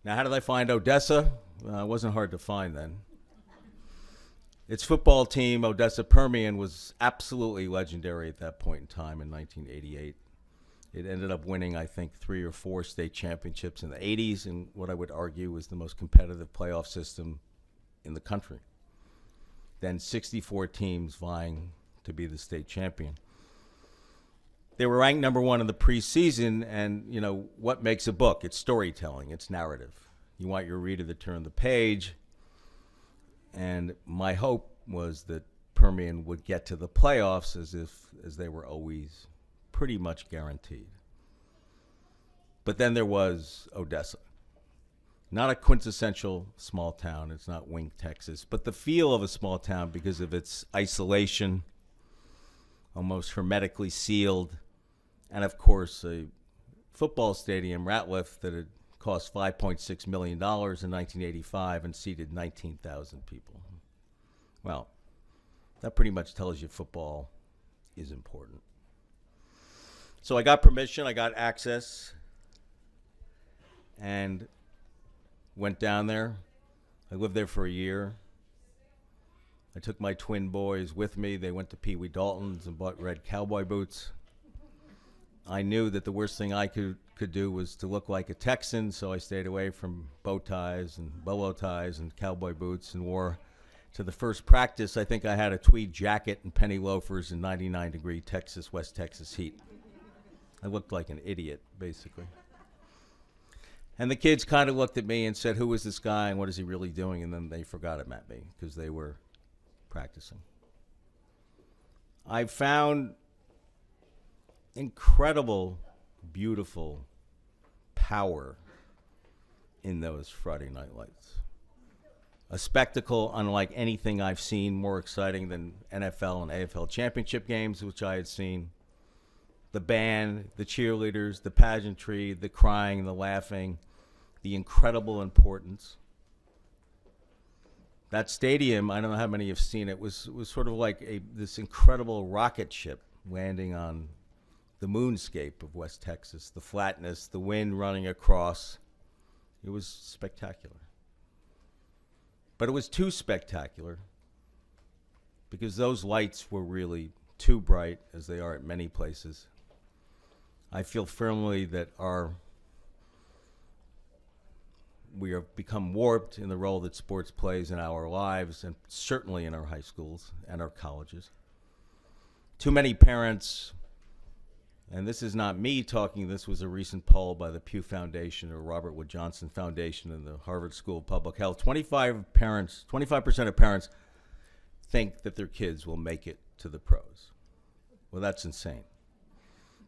Now, how did I find Odessa? It wasn't hard to find then. Its football team, Odessa Permian, was absolutely legendary at that point in time in 1988. It ended up winning, I think, 3 or 4 state championships in the 80s in what I would argue was the most competitive playoff system in the country. Then 64 teams vying to be the state champion. They were ranked number 1 in the preseason, and you know what makes a book? It's storytelling, it's narrative. You want your reader to turn the page, and my hope was that Permian would get to the playoffs as they were always pretty much guaranteed. But then there was Odessa. Not a quintessential small town. It's not Wink, Texas, but the feel of a small town because of its isolation, almost hermetically sealed, and of course a football stadium, Ratliff, that had cost $5.6 million in 1985 and seated 19,000 people. Well, that pretty much tells you football is important. So I got permission, I got access, and went down there. I lived there for a year. I took my twin boys with me. They went to Pee Wee Dalton's and bought red cowboy boots. I knew that the worst thing I could do was to look like a Texan, so I stayed away from bow ties and bolo ties and cowboy boots and wore to the first practice. I think I had a tweed jacket and penny loafers in 99-degree Texas, West Texas heat. I looked like an idiot, basically. And the kids kind of looked at me and said, who is this guy and what is he really doing? And then they forgot him at me because they were practicing. I found incredible, beautiful power in those Friday night lights. A spectacle unlike anything I've seen, more exciting than NFL and AFL championship games, which I had seen. The band, the cheerleaders, the pageantry, the crying, the laughing, the incredible importance. That stadium, I don't know how many have seen it, was sort of like this incredible rocket ship landing on the moonscape of West Texas, the flatness, the wind running across. It was spectacular. But it was too spectacular because those lights were really too bright, as they are at many places. I feel firmly that we have become warped in the role that sports plays in our lives and certainly in our high schools and our colleges. Too many parents, and this is not me talking, this was a recent poll by the Pew Foundation or Robert Wood Johnson Foundation and the Harvard School of Public Health. 25% of parents think that their kids will make it to the pros. Well, that's insane.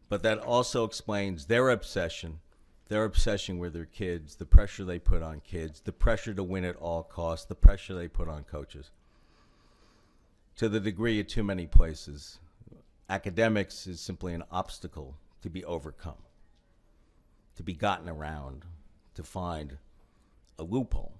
But that also explains their obsession with their kids, the pressure they put on kids, the pressure to win at all costs, the pressure they put on coaches. To the degree at too many places, academics is simply an obstacle to be overcome, to be gotten around, to find a loophole.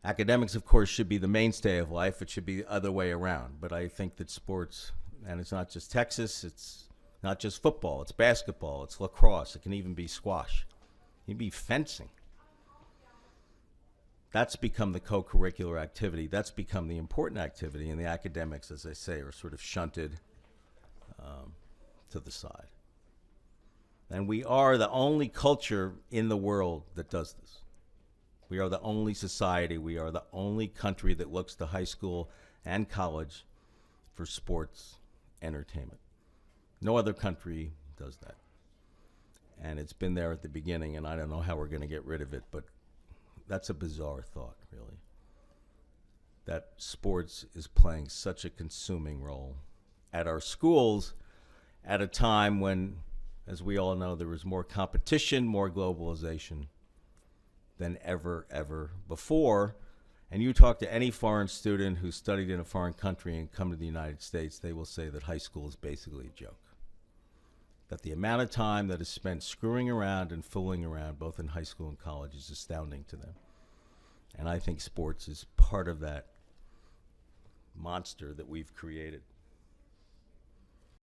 Academics, of course, should be the mainstay of life. It should be the other way around. But I think that sports, and it's not just Texas, it's not just football, it's basketball, it's lacrosse, it can even be squash, it can be fencing. That's become the co-curricular activity. That's become the important activity, and the academics, as I say, are sort of shunted to the side. And we are the only culture in the world that does this. We are the only society, we are the only country that looks to high school and college for sports entertainment. No other country does that. And it's been there at the beginning, and I don't know how we're going to get rid of it, but that's a bizarre thought, really. That sports is playing such a consuming role at our schools at a time when, as we all know, there is more competition, more globalization than ever before. And you talk to any foreign student who studied in a foreign country and come to the United States, they will say that high school is basically a joke. That the amount of time that is spent screwing around and fooling around, both in high school and college, is astounding to them. And I think sports is part of that monster that we've created.